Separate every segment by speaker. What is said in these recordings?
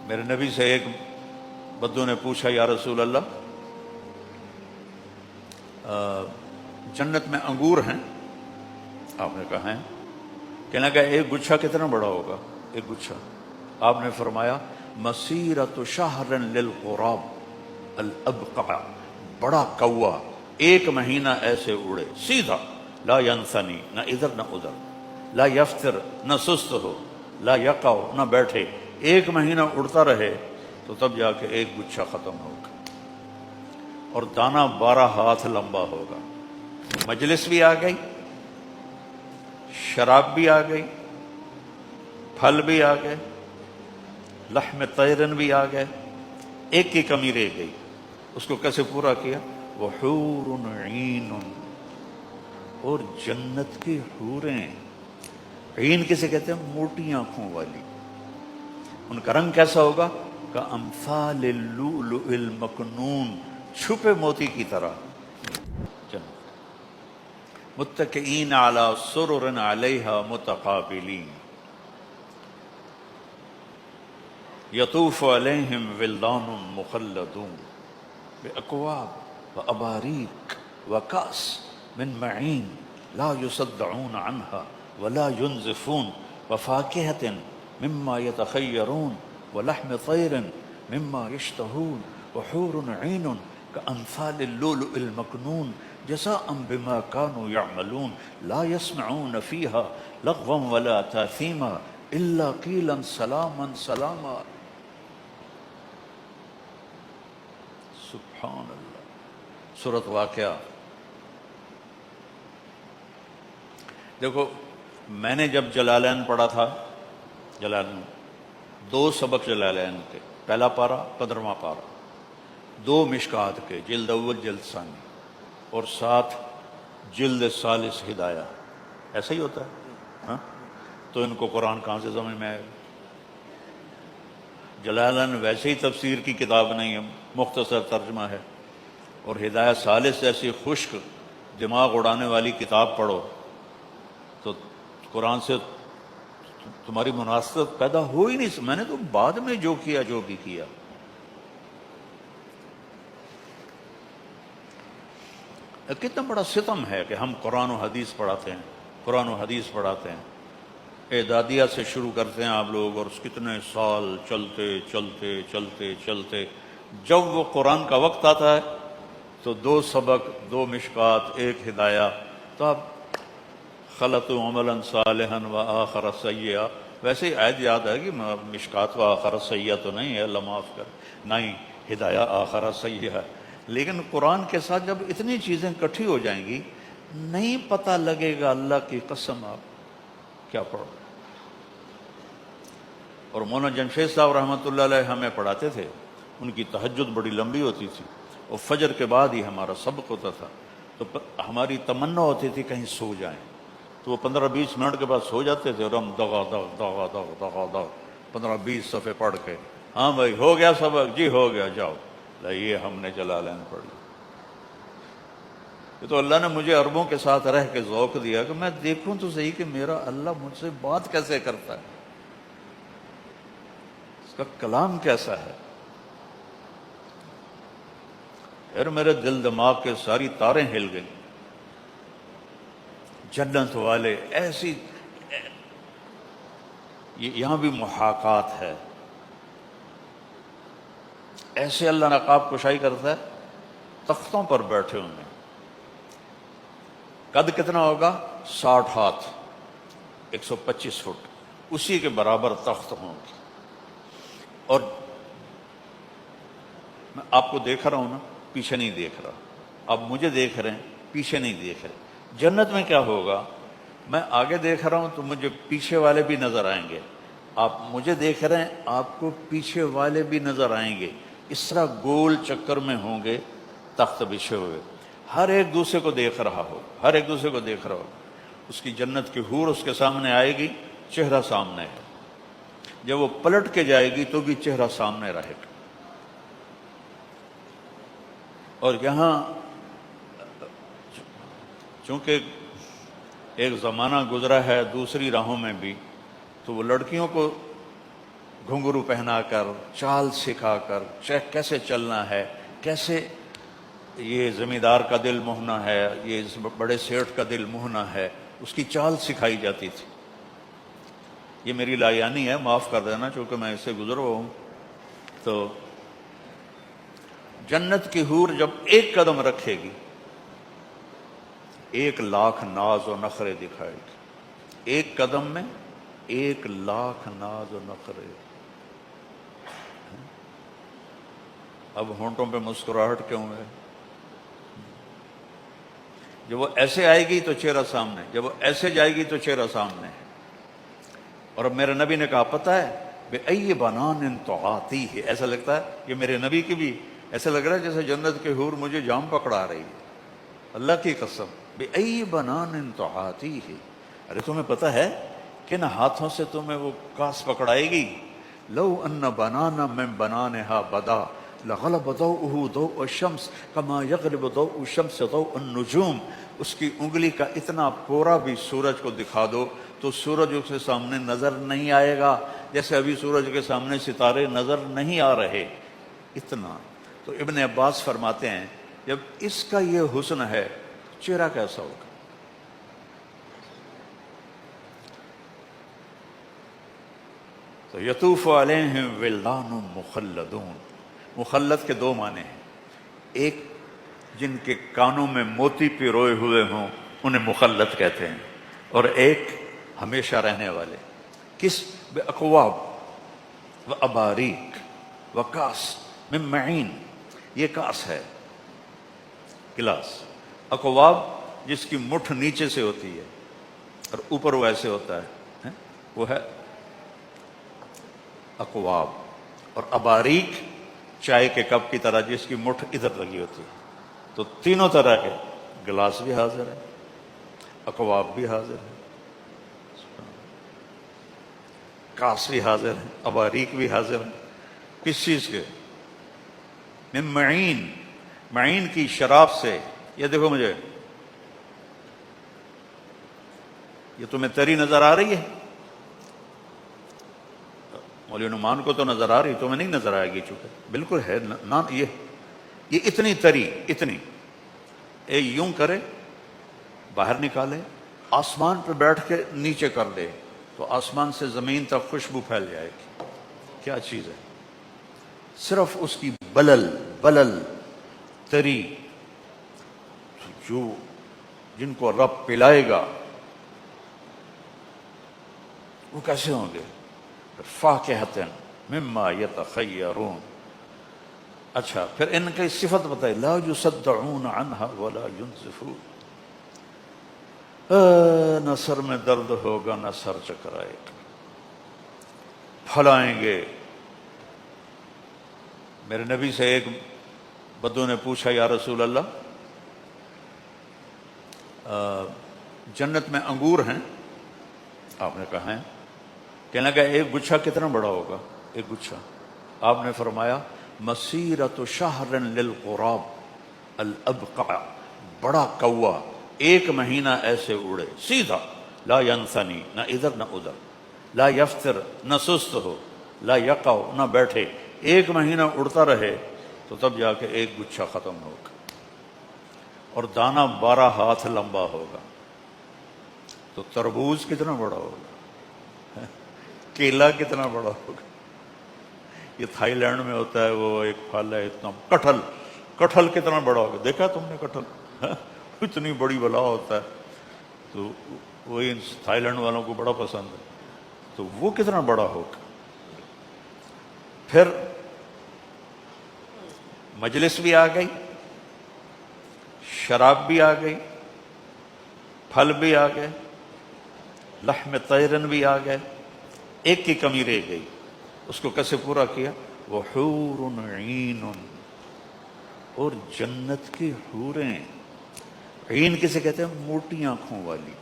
Speaker 1: میرے نبی سے ایک بدو نے پوچھا یا رسول اللہ جنت میں انگور ہیں؟ آپ نے کہا ہیں۔ کہنے لگا ایک گچھا کتنا بڑا ہوگا؟ ایک گچھا، آپ نے فرمایا مسیرۃ شہر للغراب الابقع، بڑا کوا ایک مہینہ ایسے اڑے سیدھا، لا ینثنی، نہ ادھر نہ ادھر، لا یفتر، نہ سست ہو، لا یقع، نہ بیٹھے، ایک مہینہ اڑتا رہے تو تب جا کے ایک گچھا ختم ہوگا، اور دانہ 12 ہاتھ لمبا ہوگا۔ مجلس بھی آ گئی، شراب بھی آ گئی، پھل بھی آ گئے، لحم طیرن بھی آ گئے، ایک کی کمی رہ گئی۔ اس کو کیسے پورا کیا؟ وحور عین، اور جنت کی حوریں، عین کسے کہتے ہیں؟ موٹی آنکھوں والی۔ ان کا رنگ کیسا ہوگا؟ کامثال اللؤلؤ المکنون، چھپے موتی کی طرح۔ جنت متکئین علی سرر علیہا متقابلین، یطوف علیہم ولدان مخلدون بأکواب وأباریک وکأس من معین لا یصدعون عنها ولا ینزفون وفاکہۃ مما یتخیرون ولحم طیر مما یشتہون وحور عین کأمثال اللؤلؤ المکنون جزاء بما كانوا يعملون لا يسمعون فيها لغوا ولا تاثیما الا قیلا سلاما سلاما۔ سبحان اللہ۔ سورۃ واقعہ۔ دیکھو میں نے جب جلالین پڑھا تھا، جلالین 2 سبق جلالین کے، پہلا پارہ 15واں پارہ، 2 مشکات کے، جلد اول جلد ثانی، اور 7 جلد ثالث ہدایہ، ایسا ہی ہوتا ہے ہاں؟ تو ان کو قرآن کہاں سے سمجھ میں آئے گا؟ جلالین ویسے ہی تفسیر کی کتاب نہیں ہے، مختصر ترجمہ ہے، اور ہدایہ ثالث جیسی خشک دماغ اڑانے والی کتاب پڑھو تو قرآن سے تمہاری مناسبت پیدا ہو ہی نہیں۔ میں نے تو بعد میں جو کیا، جو بھی کیا۔ کتنا بڑا ستم ہے کہ ہم قرآن و حدیث پڑھاتے ہیں، قرآن و حدیث پڑھاتے ہیں، اعدادیہ سے شروع کرتے ہیں آپ لوگ، اور کتنے سال چلتے چلتے چلتے چلتے جب وہ قرآن کا وقت آتا ہے تو 2 سبق، 2 مشکات، 1 ہدایہ، تو آپ خلطوا عملا صالحا وآخر سیئا، ویسے ہی آیت یاد ہے کہ مشکات و آخر سیئا تو نہیں ہے، اللہ معاف کر، نہیں، ہدایہ آخر سیئا ہے۔ لیکن قرآن کے ساتھ جب اتنی چیزیں کٹھی ہو جائیں گی، نہیں پتہ لگے گا، اللہ کی قسم آپ کیا پڑھو۔ اور مولانا جمشید صاحب رحمۃ اللہ علیہ ہمیں پڑھاتے تھے، ان کی تہجد بڑی لمبی ہوتی تھی، اور فجر کے بعد ہی ہمارا سبق ہوتا تھا، تو ہماری تمنا ہوتی تھی کہیں سو جائیں، تو وہ 15-20 منٹ کے بعد سو جاتے تھے، اور ہم دغا دغ دغا دغ دغا دغ 15-20 صفحے پڑھ کے، ہاں بھائی ہو گیا سبق؟ جی ہو گیا، جاؤ، یہ ہم نے جلالین پڑھ لی۔ یہ تو اللہ نے مجھے عربوں کے ساتھ رہ کے ذوق دیا کہ میں دیکھوں تو صحیح کہ میرا اللہ مجھ سے بات کیسے کرتا ہے، اس کا کلام کیسا ہے۔ پھر میرے دل دماغ کے ساری تاریں ہل گئیں۔ جنت والے ایسی، یہاں بھی محاکات ہے، ایسے اللہ نقاب کشائی کرتا ہے، تختوں پر بیٹھے ہوئے، قد کتنا ہوگا؟ 60 ہاتھ، 125 فٹ، اسی کے برابر تخت ہوں گے۔ اور میں آپ کو دیکھ رہا ہوں نا، پیچھے نہیں دیکھ رہا، آپ مجھے دیکھ رہے ہیں، پیچھے نہیں دیکھ رہے۔ جنت میں کیا ہوگا؟ میں آگے دیکھ رہا ہوں تو مجھے پیچھے والے بھی نظر آئیں گے، آپ مجھے دیکھ رہے ہیں، آپ کو پیچھے والے بھی نظر آئیں گے، اس طرح گول چکر میں ہوں گے تخت بچھے ہوئے، ہر ایک دوسرے کو دیکھ رہا ہو، ہر ایک دوسرے کو دیکھ رہا ہو۔ اس کی جنت کی حور اس کے سامنے آئے گی، چہرہ سامنے ہے، جب وہ پلٹ کے جائے گی تو بھی چہرہ سامنے رہے گا۔ اور یہاں چونکہ ایک زمانہ گزرا ہے دوسری راہوں میں بھی، تو وہ لڑکیوں کو گھنگرو پہنا کر، چال سکھا کر، کیسے چلنا ہے، کیسے یہ زمیندار کا دل موہنا ہے، یہ بڑے سیٹھ کا دل موہنا ہے، اس کی چال سکھائی جاتی تھی۔ یہ میری لایانی ہے، معاف کر دینا چونکہ میں اس سے گزر ہوا ہوں۔ تو جنت کی حور جب ایک قدم رکھے گی 1,00,000 ناز و نخرے دکھائے گی، ایک قدم میں 1,00,000 ناز و نخرے۔ اب ہونٹوں پہ مسکراہٹ کیوں ہے؟ جب وہ ایسے آئے گی تو چہرہ سامنے، جب وہ ایسے جائے گی تو چہرہ سامنے ہے۔ اور اب میرے نبی نے کہا پتہ ہے بِأَيِّ بَنَانٍ تُعَاطِيهِ، ایسا لگتا ہے یہ میرے نبی کی بھی ایسا لگ رہا ہے جیسے جنت کے حور مجھے جام پکڑا رہی ہے، اللہ کی قسم۔ بِأَيِّ بَنَانٍ تُعَاطِيهِ، ارے تمہیں پتہ ہے کن ہاتھوں سے تمہیں وہ کاس پکڑائے گی؟ لو ان بنانا من بنانها بدا لغلب ضوءه ضوء الشمس كما يغلب ضوء الشمس ضوء النجوم۔ اس کی انگلی کا اتنا پورا بھی سورج کو دکھا دو تو سورج اس کے سامنے نظر نہیں آئے گا، جیسے ابھی سورج کے سامنے ستارے نظر نہیں آ رہے، اتنا۔ تو ابن عباس فرماتے ہیں جب اس کا یہ حسن ہے چہرہ کیسا ہوگا؟ تو یطوف علیہم ولدان مخلدون، مخلد کے دو معنی ہیں، ایک جن کے کانوں میں موتی پیروئے ہوئے ہوں انہیں مخلد کہتے ہیں، اور ایک ہمیشہ رہنے والے۔ کس؟ بِأَقْوَابٍ وَأَبَارِيقٍ وَكَأْسٍ مِّن مَّعِينٍ، یہ کاس ہے، گلاس۔ اقواب جس کی مٹھ نیچے سے ہوتی ہے اور اوپر وہ ایسے ہوتا ہے، وہ ہے اقواب۔ اور اباریک چائے کے کپ کی طرح جس کی مٹھ ادھر لگی ہوتی ہے۔ تو تینوں طرح کے گلاس بھی حاضر ہیں، اقواب بھی حاضر ہیں، کاس بھی حاضر ہیں، اباریک بھی حاضر ہیں۔ کس چیز کے؟ من معین، معین کی شراب سے۔ یہ دیکھو مجھے، یہ تمہیں تری نظر آ رہی ہے؟ مولوی نعمان کو تو نظر آ رہی، تمہیں نہیں نظر آئے گی چونکہ بالکل ہے نا۔ یہ اتنی تری، اتنی یوں کرے باہر نکالے، آسمان پہ بیٹھ کے نیچے کر دے تو آسمان سے زمین تک خوشبو پھیل جائے گی۔ کیا چیز ہے؟ صرف اس کی بلل تری، جو جن کو رب پلائے گا وہ کیسے ہوں گے؟ فاکہۃ مما یتخیرون۔ اچھا پھر ان کی صفت بتائی، لا یصدعون عنہا ولا ینزفون، نہ سر میں درد ہوگا نہ سر چکرائے گا، پھلائیں گے۔ میرے نبی سے ایک بدو نے پوچھا یا رسول اللہ جنت میں انگور ہیں؟ آپ نے کہا ہیں۔ کہنے لگا ایک گچھا کتنا بڑا ہوگا؟ ایک گچھا، آپ نے فرمایا مسیرۃ شہر للغراب الابقع، بڑا کوا 1 مہینہ ایسے اڑے سیدھا، لا ینثنی، نہ ادھر نہ ادھر، لا یفتر، نہ سست ہو، لا یقع، نہ بیٹھے، 1 مہینہ اڑتا رہے تو تب جا کے ایک گچھا ختم ہوگا، اور دانہ 12 ہاتھ لمبا ہوگا۔ تو تربوز کتنا بڑا ہوگا، کیلا کتنا بڑا ہوگا۔ یہ تھائی لینڈ میں ہوتا ہے، وہ ایک پھل ہے اتنا، کٹہل کتنا بڑا ہوگا، دیکھا تم نے کٹہل؟ اتنی بڑی بلا ہوتا ہے، تو وہی تھائی لینڈ والوں کو بڑا پسند ہے، تو وہ کتنا بڑا ہوگا۔ پھر مجلس بھی آ گئی، شراب بھی آ گئی، پھل بھی آ گئے، لحم طیرن بھی آ گئے، ایک کی کمی رہ گئی، اس کو کیسے پورا کیا؟ وحور عین، اور جنت کی حوریں۔ عین کسے کہتے ہیں؟ موٹی آنکھوں والی۔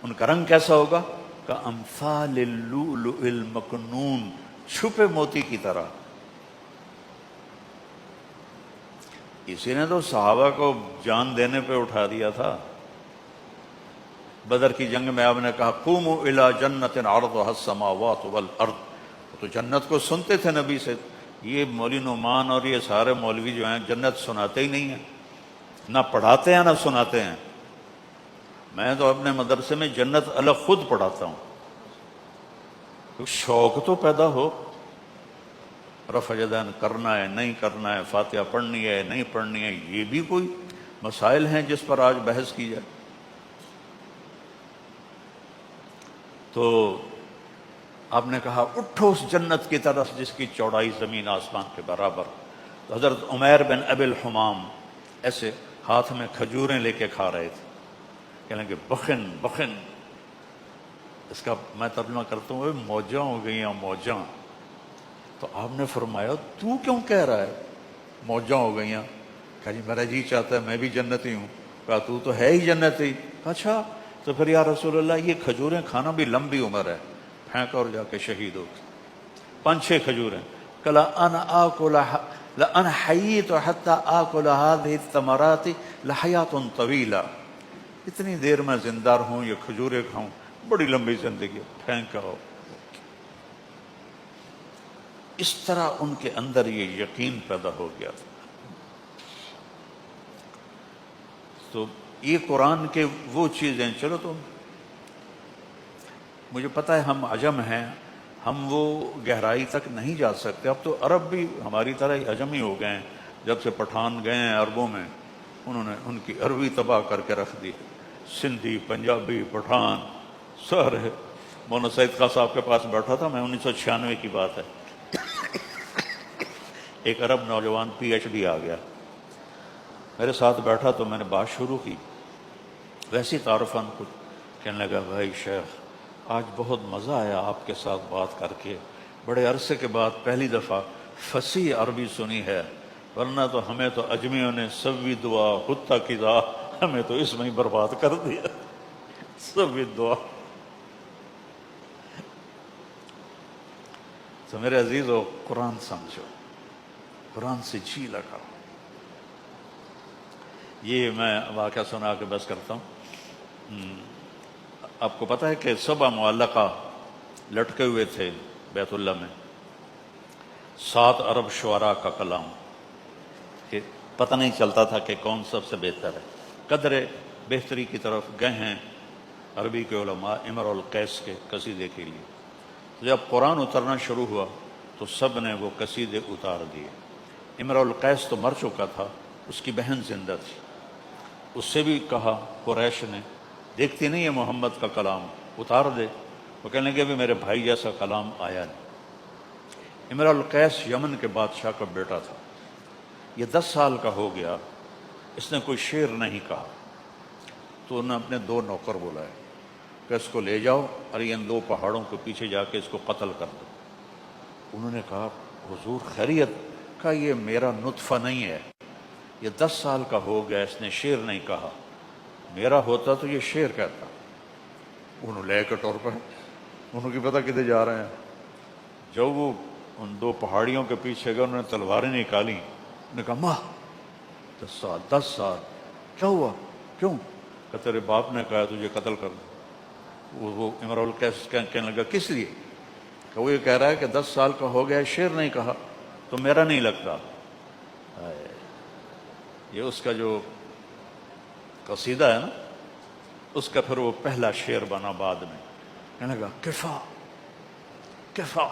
Speaker 1: ان کا رنگ کیسا ہوگا؟ کامثال اللؤلؤ المکنون، چھپے موتی کی طرح۔ اسی نے تو صحابہ کو جان دینے پہ اٹھا دیا تھا۔ بدر کی جنگ میں آپ نے کہا قوموا الی جنت عرضها السماوات والارض تو جنت کو سنتے تھے نبی سے. یہ مولوی نعمان اور یہ سارے مولوی جو ہیں جنت سناتے ہی نہیں ہیں، نہ پڑھاتے ہیں نہ سناتے ہیں. میں تو اپنے مدرسے میں جنت الگ خود پڑھاتا ہوں. شوق تو پیدا ہو، رفع یدین کرنا ہے نہیں کرنا ہے، فاتحہ پڑھنی ہے نہیں پڑھنی ہے، یہ بھی کوئی مسائل ہیں جس پر آج بحث کی جائے. تو آپ نے کہا اٹھو اس جنت کی طرف جس کی چوڑائی زمین آسمان کے برابر. تو حضرت عمیر بن ابی الحمام ایسے ہاتھ میں کھجوریں لے کے کھا رہے تھے. کہنے کہ بخن بخن، اس کا میں ترجمہ کرتا ہوں موجاں ہو گئی ہیں موجاں. تو آپ نے فرمایا تو کیوں کہہ رہا ہے موجاں ہو گئی ہیں؟ کہا جی میرا جی چاہتا ہے میں بھی جنتی ہوں. کہا تو ہے ہی جنتی. اچھا تو پھر یا رسول اللہ یہ کھجوریں کھانا بھی لمبی عمر ہے، پھینک اور جا کے شہید ہو. 5-6 کھجوریں. کلا انا آکل لأن حییت حتی آکل هذه الثمرات لحیات طویلہ، اتنی دیر میں زندہ رہوں یہ کھجوریں کھاؤں، بڑی لمبی زندگی. پھینک آؤ. اس طرح ان کے اندر یہ یقین پیدا ہو گیا تھا. تو یہ قرآن کے وہ چیزیں، چلو تو مجھے پتہ ہے ہم عجم ہیں، ہم وہ گہرائی تک نہیں جا سکتے. اب تو عرب بھی ہماری طرح ہی عجم ہی ہو گئے ہیں. جب سے پٹھان گئے ہیں عربوں میں، انہوں نے ان کی عربی تباہ کر کے رکھ دی. سندھی، پنجابی، پٹھان سارے. مولانا سعید خان صاحب کے پاس بیٹھا تھا میں، 1996 کی بات ہے. ایک عرب نوجوان پی ایچ ڈی آ گیا میرے ساتھ بیٹھا، تو میں نے بات شروع کی ویسی تعارفاً کچھ. کہنے لگا بھائی شیخ آج بہت مزہ آیا آپ کے ساتھ بات کر کے، بڑے عرصے کے بعد پہلی دفعہ فصیح عربی سنی ہے، ورنہ تو ہمیں تو اجمیوں نے سوی دعا خطہ کی دا، ہمیں تو اس میں ہی برباد کر دیا. سوی دعا. تو میرے عزیزو قرآن سمجھو، قرآن سے جی لگا. یہ میں واقعہ سنا کے بس کرتا ہوں. آپ کو پتہ ہے کہ 7 معلقہ لٹکے ہوئے تھے بیت اللہ میں، 7 عرب شعراء کا کلام، کہ پتہ نہیں چلتا تھا کہ کون سب سے بہتر ہے. قدر بہتری کی طرف گئے ہیں عربی کے علماء امر القیس کے قصیدے کے لیے. جب قرآن اترنا شروع ہوا تو سب نے وہ قصیدے اتار دیے. امر القیس تو مر چکا تھا، اس کی بہن زندہ تھی. اس سے بھی کہا قریش نے دیکھتی نہیں ہے محمد کا کلام، اتار دے. وہ کہنے لگے بھی میرے بھائی جیسا کلام آیا نہیں. امر القیس یمن کے بادشاہ کا بیٹا تھا. یہ 10 سال کا ہو گیا، اس نے کوئی شعر نہیں کہا. تو انہوں نے اپنے 2 نوکر بلائے کہ اس کو لے جاؤ اور ان 2 پہاڑوں کے پیچھے جا کے اس کو قتل کر دو. انہوں نے کہا حضور خیریت؟ کہا یہ میرا نطفہ نہیں ہے، یہ 10 سال کا ہو گیا، اس نے شعر نہیں کہا، میرا ہوتا تو یہ شعر کہتا. انہوں لے کے ٹور پہ، انہوں کی پتہ کدھر جا رہے ہیں. جب وہ ان 2 پہاڑیوں کے پیچھے گئے انہوں نے تلواریں نکالی. انہوں نے کہا ماں 10 سال کیا ہوا؟ کیوں؟ کہ تیرے باپ نے کہا تجھے قتل کر دو. وہ امر القیس کہنے لگا کس لیے؟ کہ وہ یہ کہہ رہا ہے کہ 10 سال کا ہو گیا شعر نہیں کہا تو میرا نہیں لگتا. یہ اس کا جو قصیدہ ہے نا، اس کا پھر وہ پہلا شعر بنا بعد میں. کہنے لگا کفا کفا.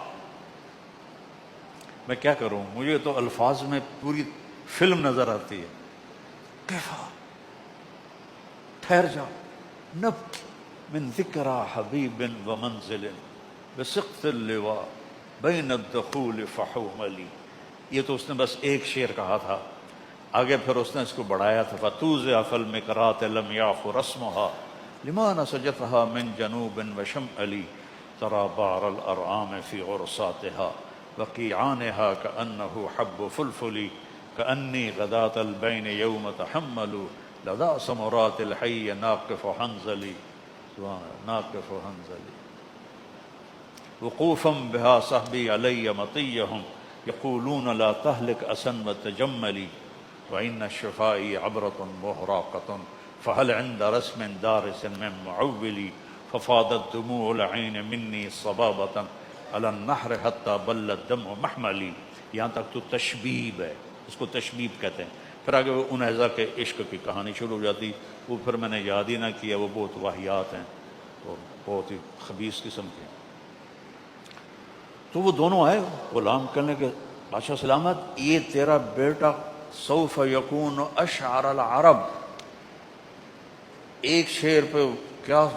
Speaker 1: میں کیا کروں، مجھے تو الفاظ میں پوری فلم نظر آتی ہے. کفا، ٹھہر جاؤ. نبت من ذکرى حبیب و منزل بسقط اللواء بین الدخول فحوملی. یہ تو اس نے بس ایک شعر کہا تھا، آگے پھر اس نے اس کو بڑھایا تھا. فتوزع فی المکرات لم یعف رسمها لما نسجتها من جنوب وشمالی ترى بار الارعام فی غرساتها وقیعانها كأنه حب فلفلی كأنی غداة البین یوم تحمل لدى سمرات الحی ناقف حنظلی ناقف حنظلی. وقوفا بها صحبی علی مطیہم یقولون لا تهلك أسا وتجملی وإن الشفاء عبرة مهراقة فهل عند رسم دارس من معولي ففاضت دموع العين مني صبابة علی النحر حتی بل الدمع محملی، یہاں تک تو تشبیب ہے، اس کو تشبیب کہتے ہیں۔ پھر آگے وہ انہضہ کے عشق کی کہانی شروع ہو جاتی، وہ پھر میں نے یاد ہی نہ کیا، وہ بہت واہیات ہیں اور بہت ہی خبیث قسم کے۔ تو وہ دونوں آئے غلام کہنے کے بادشاہ سلامت، یہ تیرا بیٹا سوف یکون اشعر العرب، ایک شعر پہ کیا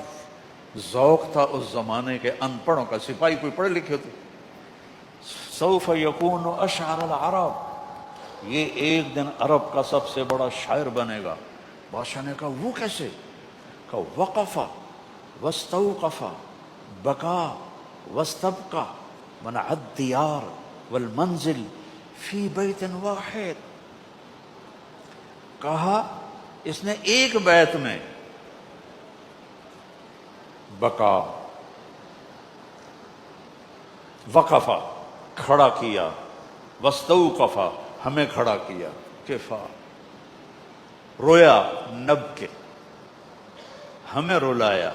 Speaker 1: ذوق تھا اس زمانے کے ان پڑھوں کا، سپاہی کوئی پڑھے لکھے تھے، سوف یکون اشعر العرب، یہ ایک دن عرب کا سب سے بڑا شاعر بنے گا۔ بادشاہ نے کہا وہ کیسے؟ کہا وقف واستوقف بکا واستبقى منع الدیار والمنزل فی بیت واحد، کہا اس نے ایک بیت میں بکا، وقفا کھڑا کیا، واستوقفا ہمیں کھڑا کیا، کفا رویا، نب کے ہمیں رلایا،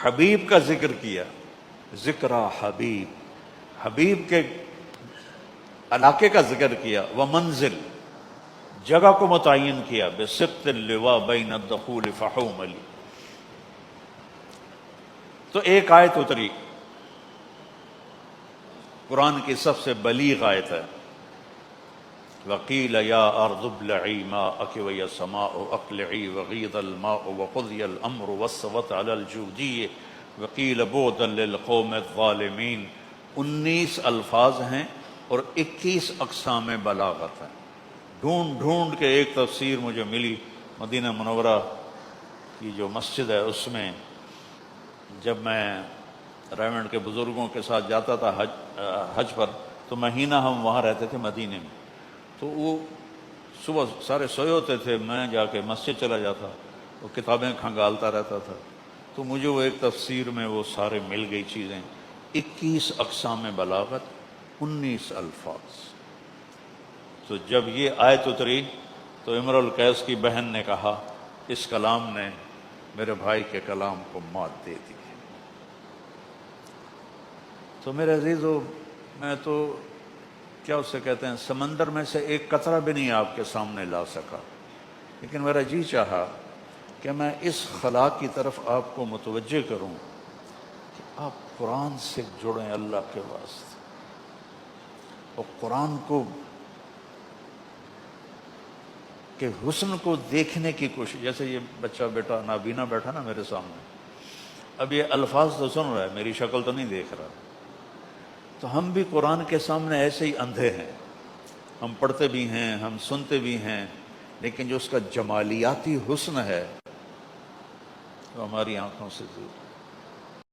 Speaker 1: حبیب کا ذکر کیا، ذکرہ حبیب، حبیب کے علاقے کا ذکر کیا، ومنزل جگہ کو متعین کیا، بسقط اللواء بین الدخول فحوملی۔ تو ایک آیت اتری، قرآن کی سب سے بلیغ آیت ہے، وقیل یا ارض ابلعی ماءک ویا السماء اقلعی وغیض الماء وقضی الامر واستوت علی الجودی وقیل بعدا للقوم الظالمین۔ 19 الفاظ ہیں اور 21 اقسام بلاغت ہیں۔ ڈھونڈ ڈھونڈ کے ایک تفسیر مجھے ملی مدینہ منورہ کی جو مسجد ہے، اس میں جب میں ریونڈ کے بزرگوں کے ساتھ جاتا تھا حج پر، تو مہینہ ہم وہاں رہتے تھے مدینے میں، تو وہ صبح سارے سوئے ہوتے تھے، میں جا کے مسجد چلا جاتا، وہ کتابیں کھنگالتا رہتا تھا، تو مجھے وہ ایک تفسیر میں وہ سارے مل گئی چیزیں، 21 اقسام بلاغت، 19 الفاظ۔ تو جب یہ آیت اتری تو امرؤ القیس کی بہن نے کہا اس کلام نے میرے بھائی کے کلام کو مات دے دی۔ تو میرے عزیزو، میں تو کیا اسے کہتے ہیں، سمندر میں سے ایک قطرہ بھی نہیں آپ کے سامنے لا سکا، لیکن میرا جی چاہا کہ میں اس خلا کی طرف آپ کو متوجہ کروں کہ آپ قرآن سے جڑیں اللہ کے واسطے، اور قرآن کو کہ حسن کو دیکھنے کی کوشش۔ جیسے یہ بچہ بیٹا نابینا بیٹھا نا میرے سامنے، اب یہ الفاظ تو سن رہا ہے، میری شکل تو نہیں دیکھ رہا، تو ہم بھی قرآن کے سامنے ایسے ہی اندھے ہیں، ہم پڑھتے بھی ہیں، ہم سنتے بھی ہیں، لیکن جو اس کا جمالیاتی حسن ہے وہ ہماری آنکھوں سے دور۔